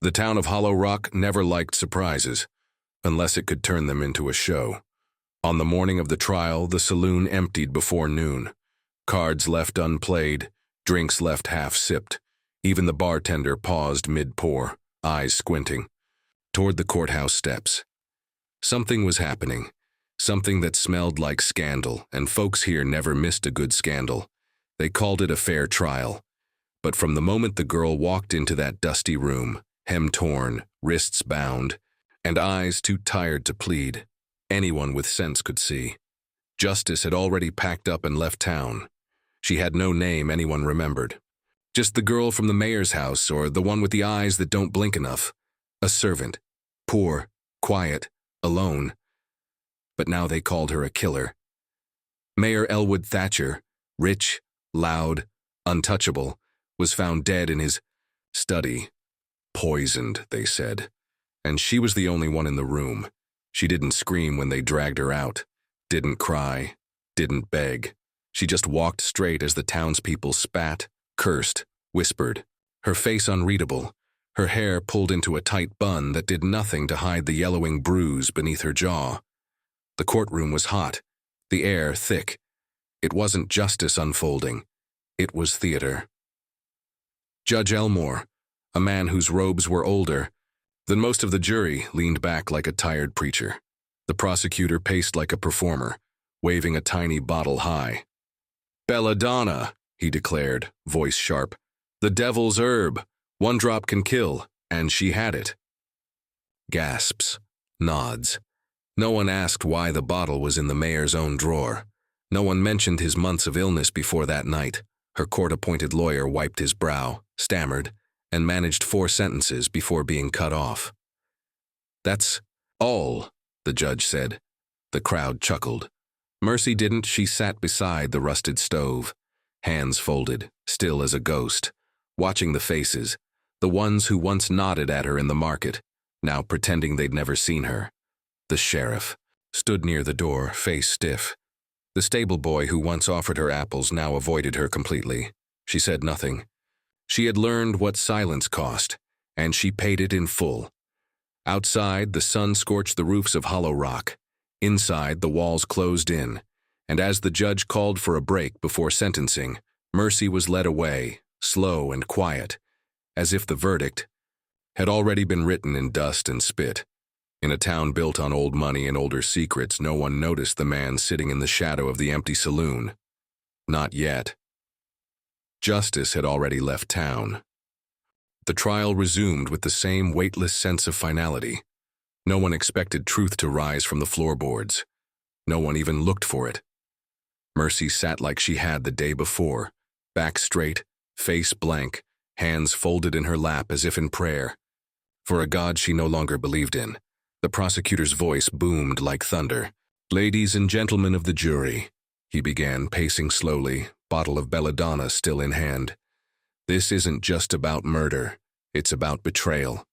The town of Hollow Rock never liked surprises, unless it could turn them into a show. On the morning of the trial, the saloon emptied before noon. Cards left unplayed, drinks left half-sipped. Even the bartender paused mid-pour, eyes squinting, toward the courthouse steps. Something was happening, something that smelled like scandal, and folks here never missed a good scandal. They called it a fair trial. But from the moment the girl walked into that dusty room, hem torn, wrists bound, and eyes too tired to plead, anyone with sense could see. Justice had already packed up and left town. She had no name anyone remembered. Just the girl from the mayor's house, or the one with the eyes that don't blink enough. A servant. Poor, quiet, alone. But now they called her a killer. Mayor Elwood Thatcher, rich, loud, untouchable, was found dead in his study. Poisoned, they said. And she was the only one in the room. She didn't scream when they dragged her out, didn't cry, didn't beg. She just walked straight as the townspeople spat, cursed, whispered, her face unreadable, her hair pulled into a tight bun that did nothing to hide the yellowing bruise beneath her jaw. The courtroom was hot, the air thick. It wasn't justice unfolding, it was theater. Judge Elmore, a man whose robes were older than most of the jury, leaned back like a tired preacher. The prosecutor paced like a performer, waving a tiny bottle high. "Belladonna," he declared, voice sharp. "The devil's herb. 1 drop can kill, and she had it." Gasps, nods. No one asked why the bottle was in the mayor's own drawer. No one mentioned his months of illness before that night. Her court-appointed lawyer wiped his brow, stammered, and managed 4 sentences before being cut off. "That's all," the judge said. The crowd chuckled. Mercy didn't. She sat beside the rusted stove, hands folded, still as a ghost, watching the faces, the ones who once nodded at her in the market, now pretending they'd never seen her. The sheriff stood near the door, face stiff. The stable boy who once offered her apples now avoided her completely. She said nothing. She had learned what silence cost, and she paid it in full. Outside, the sun scorched the roofs of Hollow Rock. Inside, the walls closed in, and as the judge called for a break before sentencing, Mercy was led away, slow and quiet, as if the verdict had already been written in dust and spit. In a town built on old money and older secrets, no one noticed the man sitting in the shadow of the empty saloon. Not yet. Justice had already left town. The trial resumed with the same weightless sense of finality. No one expected truth to rise from the floorboards. No one even looked for it. Mercy sat like she had the day before, back straight, face blank, hands folded in her lap as if in prayer. For a God she no longer believed in. The prosecutor's voice boomed like thunder. "Ladies and gentlemen of the jury," he began, pacing slowly, bottle of belladonna still in hand. "This isn't just about murder. It's about betrayal.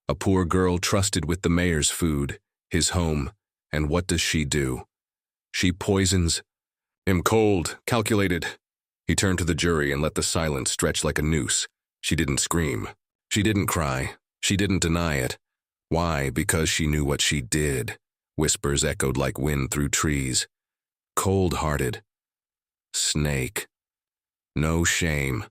A poor girl trusted with the mayor's food, his home, and what does she do? She poisons him cold, calculated." He turned to the jury and let the silence stretch like a noose. She didn't scream. She didn't cry. She didn't deny it. Why? Because she knew what she did. Whispers echoed like wind through trees. Cold-hearted. Snake. No shame.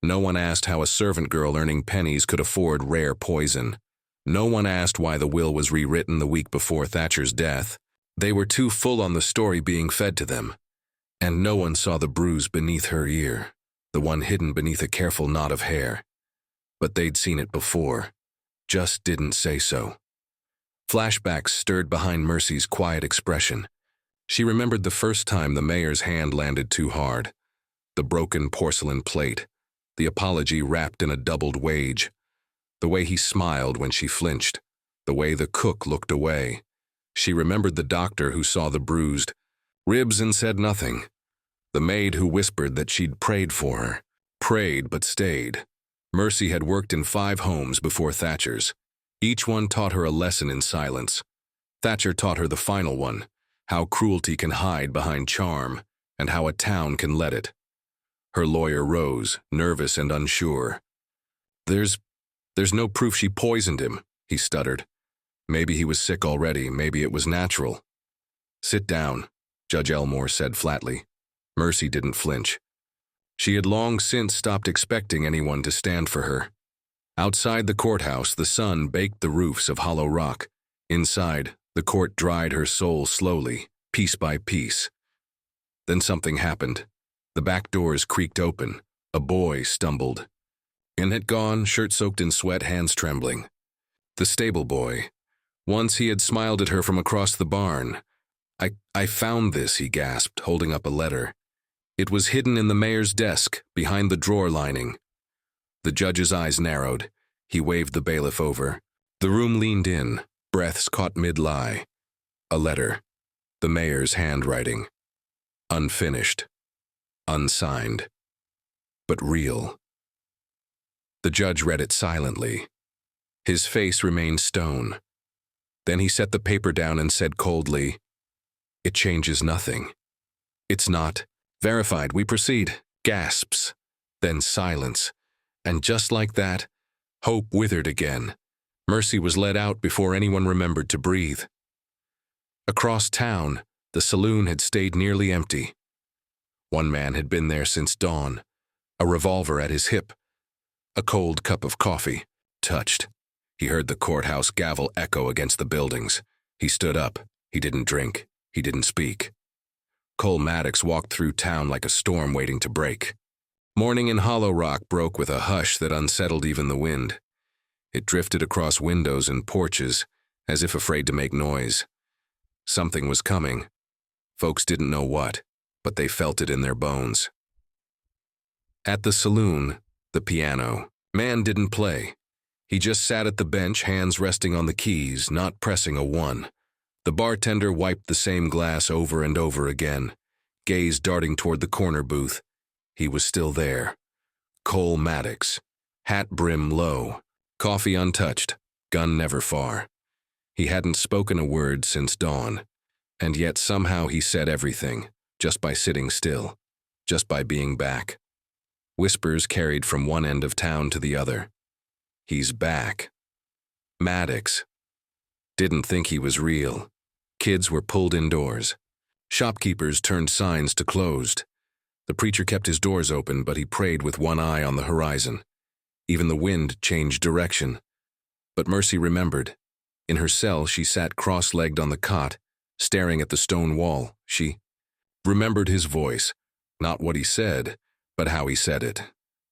No one asked how a servant girl earning pennies could afford rare poison. No one asked why the will was rewritten the week before Thatcher's death. They were too full on the story being fed to them. And no one saw the bruise beneath her ear, the one hidden beneath a careful knot of hair. But they'd seen it before. Just didn't say so. Flashbacks stirred behind Mercy's quiet expression. She remembered the first time the mayor's hand landed too hard. The broken porcelain plate. The apology wrapped in a doubled wage. The way he smiled when she flinched. The way the cook looked away. She remembered the doctor who saw the bruised ribs and said nothing. The maid who whispered that she'd prayed for her. Prayed but stayed. Mercy had worked in 5 homes before Thatcher's. Each one taught her a lesson in silence. Thatcher taught her the final one, how cruelty can hide behind charm, and how a town can let it. Her lawyer rose, nervous and unsure. There's There's no proof she poisoned him, he stuttered. Maybe he was sick already, maybe it was natural. Sit down, Judge Elmore said flatly. Mercy didn't flinch. She had long since stopped expecting anyone to stand for her. Outside the courthouse, the sun baked the roofs of Hollow Rock. Inside, the court dried her soul slowly, piece by piece. Then something happened. The back doors creaked open. A boy stumbled. In had gone, shirt soaked in sweat, hands trembling. The stable boy. Once he had smiled at her from across the barn. I found this, he gasped, holding up a letter. It was hidden in the mayor's desk, behind the drawer lining. The judge's eyes narrowed. He waved the bailiff over. The room leaned in, breaths caught mid-lie. A letter. The mayor's handwriting. Unfinished. Unsigned. But real. The judge read it silently. His face remained stone. Then he set the paper down and said coldly, "It changes nothing. It's not. Verified, we proceed." Gasps. Then silence. And just like that, hope withered again. Mercy was let out before anyone remembered to breathe. Across town, the saloon had stayed nearly empty. One man had been there since dawn, a revolver at his hip, a cold cup of coffee. Touched. He heard the courthouse gavel echo against the buildings. He stood up. He didn't drink. He didn't speak. Cole MADDOX walked through town like a storm waiting to break. Morning in Hollow Rock broke with a hush that unsettled even the wind. It drifted across windows and porches, as if afraid to make noise. Something was coming. Folks didn't know what, but they felt it in their bones. At the saloon, the piano. Man didn't play. He just sat at the bench, hands resting on the keys, not pressing a one. The bartender wiped the same glass over and over again, gaze darting toward the corner booth. He was still there. Cole MADDOX. Hat brim low. Coffee untouched. Gun never far. He hadn't spoken a word since dawn. And yet somehow he said everything, just by sitting still, just by being back. Whispers carried from one end of town to the other. He's back. MADDOX. Didn't think he was real. Kids were pulled indoors. Shopkeepers turned signs to closed. The preacher kept his doors open, but he prayed with one eye on the horizon. Even the wind changed direction. But Mercy remembered. In her cell, she sat cross-legged on the cot, staring at the stone wall. She remembered his voice, not what he said, but how he said it.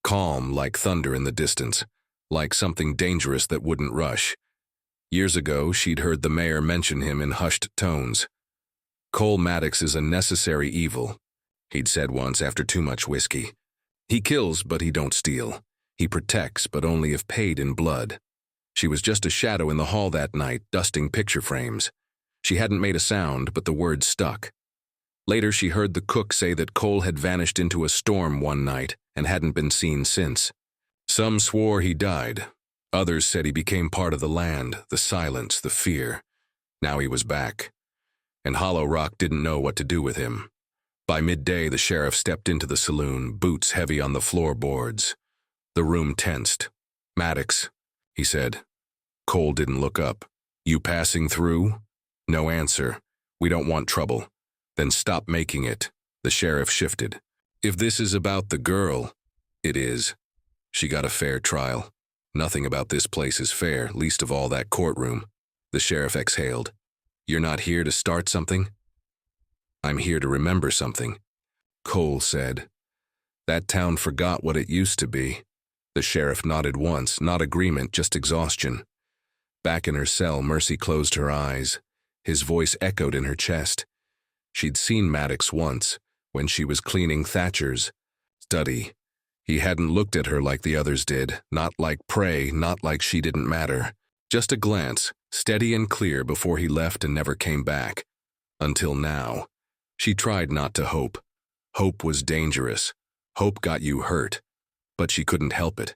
Calm, like thunder in the distance, like something dangerous that wouldn't rush. Years ago, she'd heard the mayor mention him in hushed tones. Cole MADDOX is a necessary evil, he'd said once after too much whiskey. He kills, but he don't steal. He protects, but only if paid in blood. She was just a shadow in the hall that night, dusting picture frames. She hadn't made a sound, but the words stuck. Later, she heard the cook say that Cole had vanished into a storm one night and hadn't been seen since. Some swore he died. Others said he became part of the land, the silence, the fear. Now he was back. And Hollow Rock didn't know what to do with him. By midday, the sheriff stepped into the saloon, boots heavy on the floorboards. The room tensed. "MADDOX," he said. Cole didn't look up. "You passing through?" No answer. "We don't want trouble." "Then stop making it." The sheriff shifted. "If this is about the girl," "It is. She got a fair trial. Nothing about this place is fair, least of all that courtroom." The sheriff exhaled. "You're not here to start something?" "I'm here to remember something," Cole said. "That town forgot what it used to be." The sheriff nodded once, not agreement, just exhaustion. Back in her cell, Mercy closed her eyes. His voice echoed in her chest. She'd seen MADDOX once, when she was cleaning Thatcher's study. He hadn't looked at her like the others did, not like prey, not like she didn't matter. Just a glance, steady and clear before he left and never came back. Until now. She tried not to hope. Hope was dangerous. Hope got you hurt. But she couldn't help it.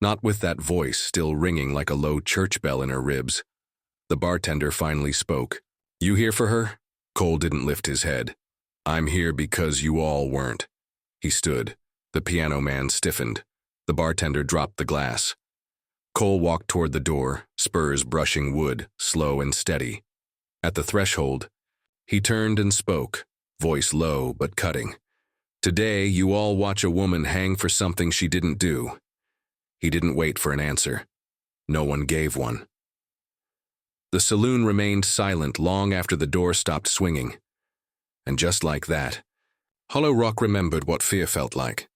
Not with that voice still ringing like a low church bell in her ribs. The bartender finally spoke. "You here for her?" Cole didn't lift his head. "I'm here because you all weren't." He stood. The piano man stiffened. The bartender dropped the glass. Cole walked toward the door, spurs brushing wood, slow and steady. At the threshold, he turned and spoke, voice low but cutting. "Today, you all watch a woman hang for something she didn't do." He didn't wait for an answer. No one gave one. The saloon remained silent long after the door stopped swinging. And just like that, Hollow Rock remembered what fear felt like.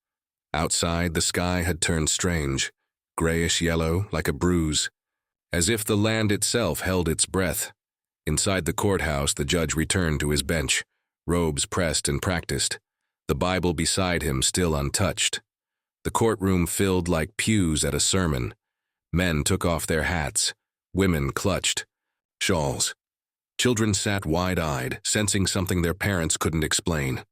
Outside, the sky had turned strange, grayish-yellow like a bruise, as if the land itself held its breath. Inside the courthouse, the judge returned to his bench, robes pressed and practiced, the Bible beside him still untouched. The courtroom filled like pews at a sermon. Men took off their hats, women clutched shawls. Children sat wide-eyed, sensing something their parents couldn't explain.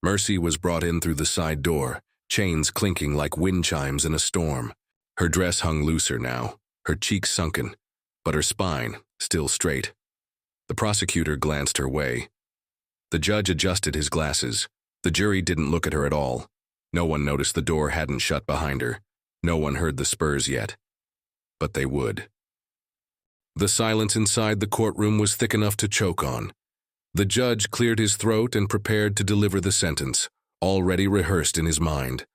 Mercy was brought in through the side door, chains clinking like wind chimes in a storm. Her dress hung looser now, her cheeks sunken, but her spine still straight. The prosecutor glanced her way. The judge adjusted his glasses. The jury didn't look at her at all. No one noticed the door hadn't shut behind her. No one heard the spurs yet. But they would. The silence inside the courtroom was thick enough to choke on. The judge cleared his throat and prepared to deliver the sentence, already rehearsed in his mind.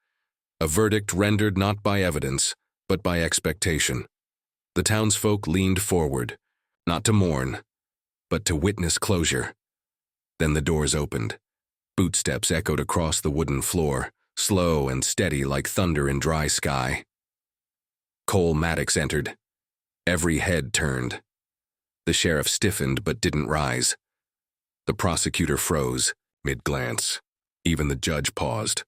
A verdict rendered not by evidence, but by expectation. The townsfolk leaned forward, not to mourn, but to witness closure. Then the doors opened. Footsteps echoed across the wooden floor, slow and steady like thunder in dry sky. Cole MADDOX entered. Every head turned. The sheriff stiffened but didn't rise. The prosecutor froze, mid-glance. Even the judge paused.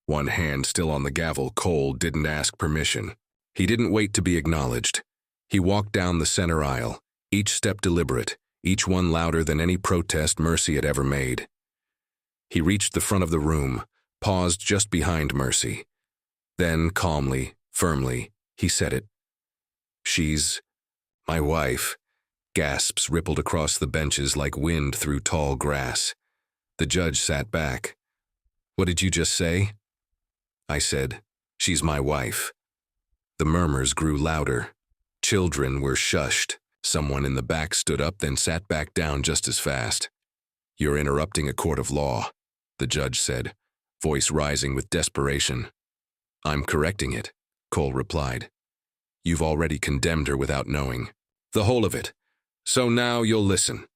One hand still on the gavel, Cole didn't ask permission. He didn't wait to be acknowledged. He walked down the center aisle, each step deliberate, each one louder than any protest Mercy had ever made. He reached the front of the room, paused just behind Mercy. Then, calmly, firmly, he said it. "She's my wife." Gasps rippled across the benches like wind through tall grass. The judge sat back. "What did you just say?" I said, "She's my wife." The murmurs grew louder. Children were shushed. Someone in the back stood up, then sat back down just as fast. "You're interrupting a court of law," the judge said, voice rising with desperation. "I'm correcting it," Cole replied. "You've already condemned her without knowing. The whole of it. So now you'll listen."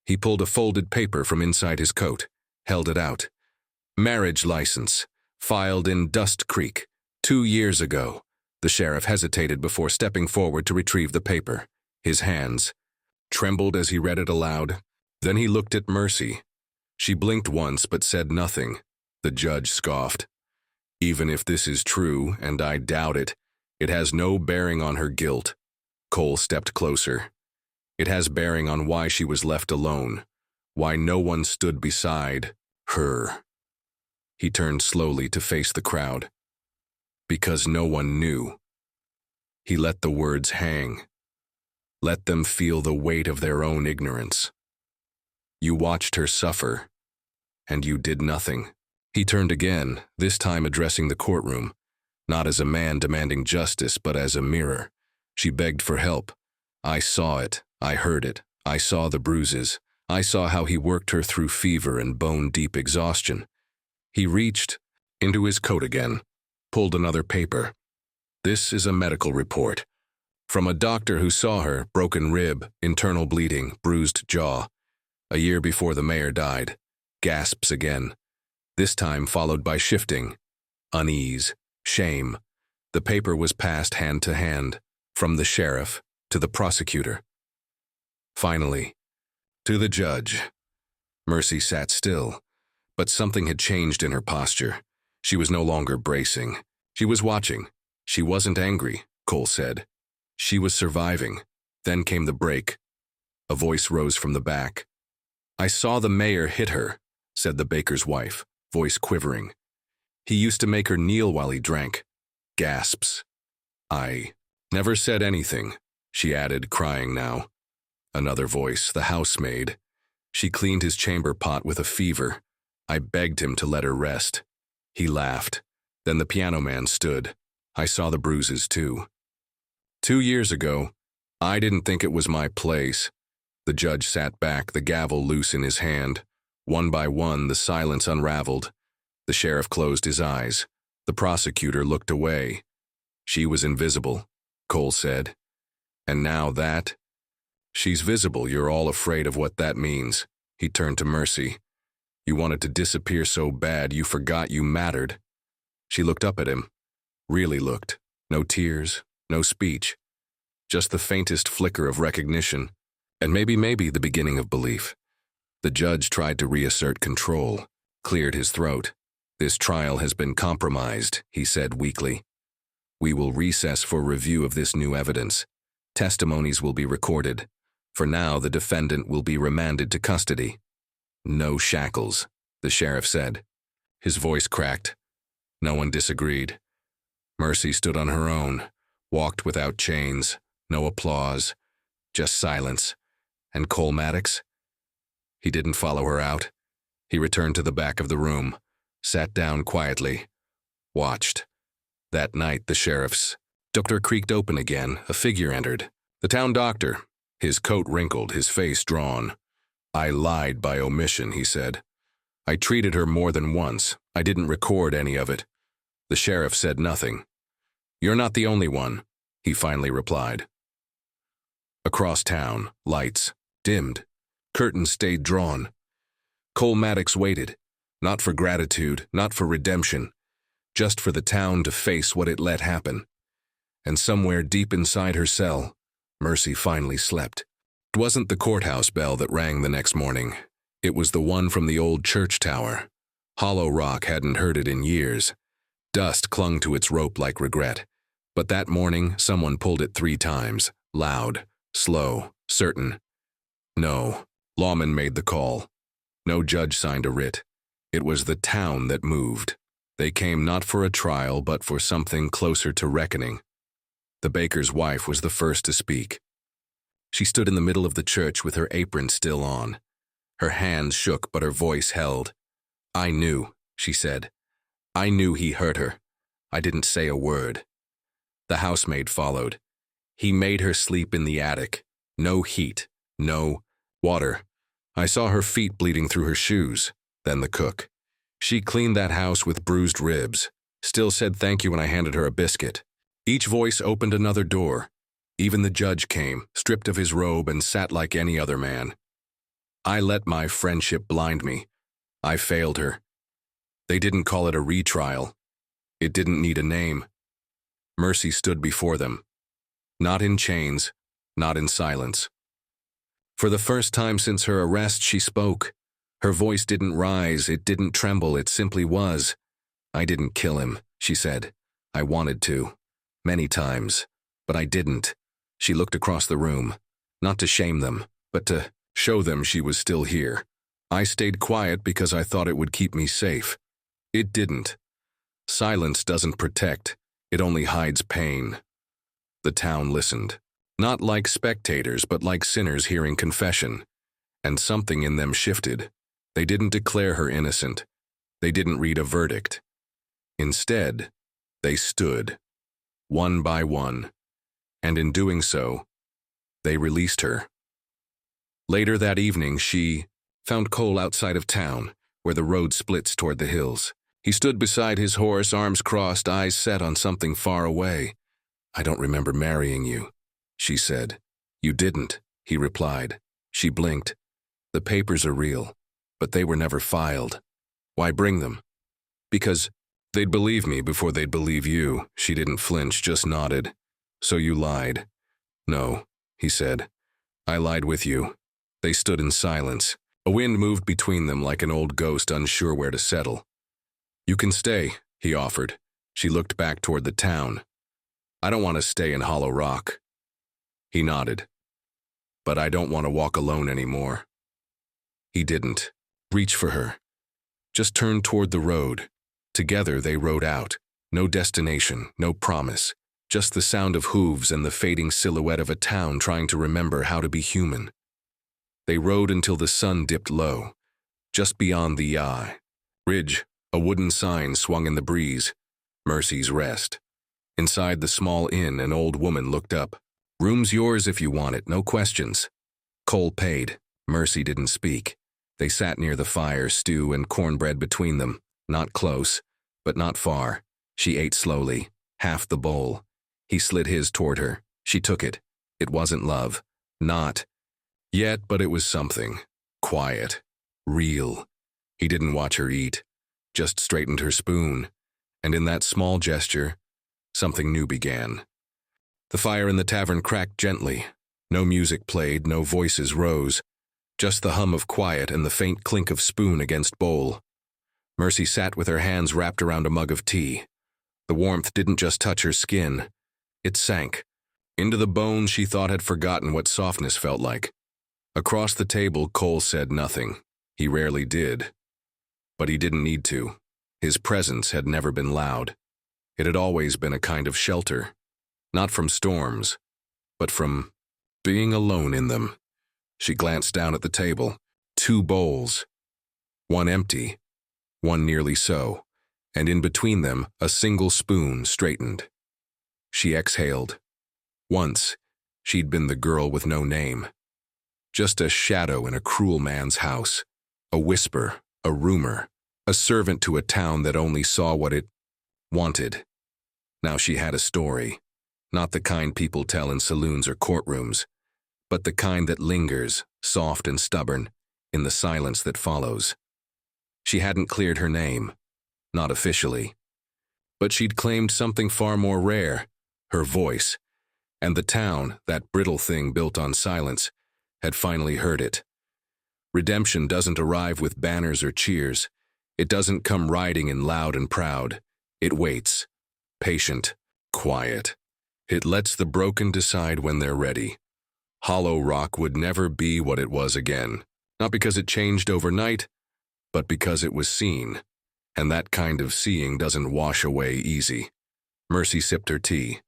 He pulled a folded paper from inside his coat, held it out. "Marriage license, filed in Dust Creek, 2 years ago." The sheriff hesitated before stepping forward to retrieve the paper. His hands trembled as he read it aloud. Then he looked at Mercy. She blinked once but said nothing. The judge scoffed. "Even if this is true, and I doubt it, it has no bearing on her guilt." Cole stepped closer. "It has bearing on why she was left alone, why no one stood beside her." He turned slowly to face the crowd. "Because no one knew." He let the words hang. Let them feel the weight of their own ignorance. "You watched her suffer, and you did nothing." He turned again, this time addressing the courtroom, not as a man demanding justice, but as a mirror. She begged for help. I saw it. I heard it. I saw the bruises. I saw how he worked her through fever and bone-deep exhaustion. He reached into his coat again, pulled another paper. "This is a medical report. From a doctor who saw her, broken rib, internal bleeding, bruised jaw. A year before the mayor died." Gasps again. This time followed by shifting, unease, shame. The paper was passed hand to hand, from the sheriff to the prosecutor. Finally, to the judge. Mercy sat still, but something had changed in her posture. She was no longer bracing. She was watching. She wasn't angry, Cole said. She was surviving. Then came the break. A voice rose from the back. "I saw the mayor hit her," said the baker's wife, voice quivering. "He used to make her kneel while he drank." Gasps. "I never said anything," she added, crying now. Another voice, the housemaid. "She cleaned his chamber pot with a fever. I begged him to let her rest." He laughed. Then the piano man stood. "I saw the bruises too." 2 years ago, I didn't think it was my place. The judge sat back, the gavel loose in his hand. One by one, the silence unraveled. The sheriff closed his eyes. The prosecutor looked away. She was invisible, Cole said. And now that? She's visible, you're all afraid of what that means. He turned to Mercy. You wanted to disappear so bad you forgot you mattered. She looked up at him. Really looked. No tears, no speech. Just the faintest flicker of recognition. And maybe the beginning of belief. The judge tried to reassert control, cleared his throat. This trial has been compromised, he said weakly. We will recess for review of this new evidence. Testimonies will be recorded. For now, the defendant will be remanded to custody. No shackles, the sheriff said. His voice cracked. No one disagreed. Mercy stood on her own, walked without chains, no applause, just silence. And Cole MADDOX? He didn't follow her out. He returned to the back of the room, sat down quietly, watched. That night, the sheriff's door creaked open again. A figure entered. The town doctor, his coat wrinkled, his face drawn. I lied by omission, he said. I treated her more than once. I didn't record any of it. The sheriff said nothing. You're not the only one, he finally replied. Across town, lights dimmed. Curtains stayed drawn. Cole MADDOX waited, not for gratitude, not for redemption, just for the town to face what it let happen. And somewhere deep inside her cell, Mercy finally slept. It wasn't the courthouse bell that rang the next morning. It was the one from the old church tower. Hollow Rock hadn't heard it in years. Dust clung to its rope like regret. But that morning, someone pulled it 3 times, loud, slow, certain. No, lawman made the call. No judge signed a writ. It was the town that moved. They came not for a trial, but for something closer to reckoning. The baker's wife was the first to speak. She stood in the middle of the church with her apron still on. Her hands shook, but her voice held. I knew, she said. I knew he hurt her. I didn't say a word. The housemaid followed. He made her sleep in the attic. No heat, no water. I saw her feet bleeding through her shoes. Then the cook. She cleaned that house with bruised ribs. Still said thank you when I handed her a biscuit. Each voice opened another door. Even the judge came, stripped of his robe, and sat like any other man. I let my friendship blind me. I failed her. They didn't call it a retrial. It didn't need a name. Mercy stood before them. Not in chains, not in silence. For the first time since her arrest, she spoke. Her voice didn't rise, it didn't tremble, it simply was. I didn't kill him, she said. I wanted to. Many times. But I didn't. She looked across the room. Not to shame them, but to show them she was still here. I stayed quiet because I thought it would keep me safe. It didn't. Silence doesn't protect. It only hides pain. The town listened. Not like spectators, but like sinners hearing confession. And something in them shifted. They didn't declare her innocent. They didn't read a verdict. Instead, they stood, one by one, and in doing so, they released her. Later that evening, she found Cole outside of town, where the road splits toward the hills. He stood beside his horse, arms crossed, eyes set on something far away. I don't remember marrying you, she said. You didn't, he replied. She blinked. The papers are real, but they were never filed. Why bring them? Because they'd believe me before they'd believe you. She didn't flinch, just nodded. So you lied. No, he said. I lied with you. They stood in silence. A wind moved between them like an old ghost unsure where to settle. You can stay, he offered. She looked back toward the town. I don't want to stay in Hollow Rock. He nodded. But I don't want to walk alone anymore. He didn't reach for her. Just turned toward the road. Together they rode out. No destination, no promise. Just the sound of hooves and the fading silhouette of a town trying to remember how to be human. They rode until the sun dipped low. Just beyond the ridge, a wooden sign swung in the breeze. Mercy's Rest. Inside the small inn, an old woman looked up. "Room's yours if you want it, no questions." Cole paid. Mercy didn't speak. They sat near the fire, stew and cornbread between them. Not close, but not far. She ate slowly, half the bowl. He slid his toward her. She took it. It wasn't love. Not yet, but it was something. Quiet. Real. He didn't watch her eat, just straightened her spoon. And in that small gesture, something new began. The fire in the tavern cracked gently. No music played, no voices rose. Just the hum of quiet and the faint clink of spoon against bowl. Mercy sat with her hands wrapped around a mug of tea. The warmth didn't just touch her skin. It sank. Into the bones she thought had forgotten what softness felt like. Across the table, Cole said nothing. He rarely did. But he didn't need to. His presence had never been loud. It had always been a kind of shelter. Not from storms, but from being alone in them. She glanced down at the table. 2 bowls. One empty, one nearly so, and in between them, a single spoon straightened. She exhaled. Once, she'd been the girl with no name. Just a shadow in a cruel man's house. A whisper, a rumor, a servant to a town that only saw what it wanted. Now she had a story. Not the kind people tell in saloons or courtrooms, but the kind that lingers, soft and stubborn, in the silence that follows. She hadn't cleared her name, not officially. But she'd claimed something far more rare, her voice. And the town, that brittle thing built on silence, had finally heard it. Redemption doesn't arrive with banners or cheers. It doesn't come riding in loud and proud. It waits, patient, quiet. It lets the broken decide when they're ready. Hollow Rock would never be what it was again, not because it changed overnight, but because it was seen. And that kind of seeing doesn't wash away easy. Mercy sipped her tea.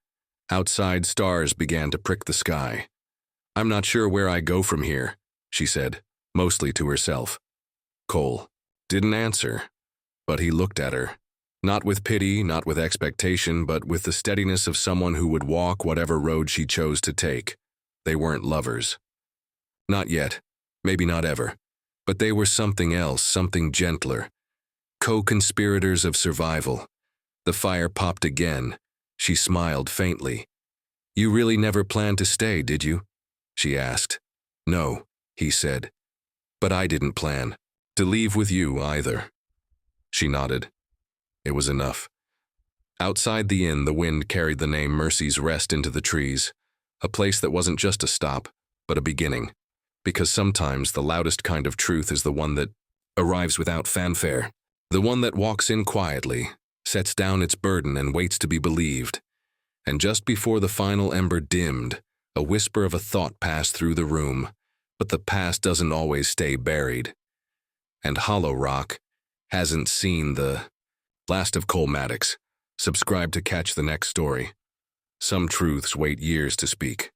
Outside, stars began to prick the sky. "I'm not sure where I go from here," she said, mostly to herself. Cole didn't answer, but he looked at her. Not with pity, not with expectation, but with the steadiness of someone who would walk whatever road she chose to take. They weren't lovers. Not yet, maybe not ever, but they were something else, something gentler. Co-conspirators of survival. The fire popped again. She smiled faintly. "You really never planned to stay, did you?" she asked. "No," he said. "But I didn't plan to leave with you either." She nodded. It was enough. Outside the inn, the wind carried the name Mercy's Rest into the trees, a place that wasn't just a stop, but a beginning. Because sometimes the loudest kind of truth is the one that arrives without fanfare, the one that walks in quietly, sets down its burden and waits to be believed. And just before the final ember dimmed, a whisper of a thought passed through the room, but the past doesn't always stay buried. And Hollow Rock hasn't seen the last of Cole MADDOX. Subscribe to catch the next story. Some truths wait years to speak.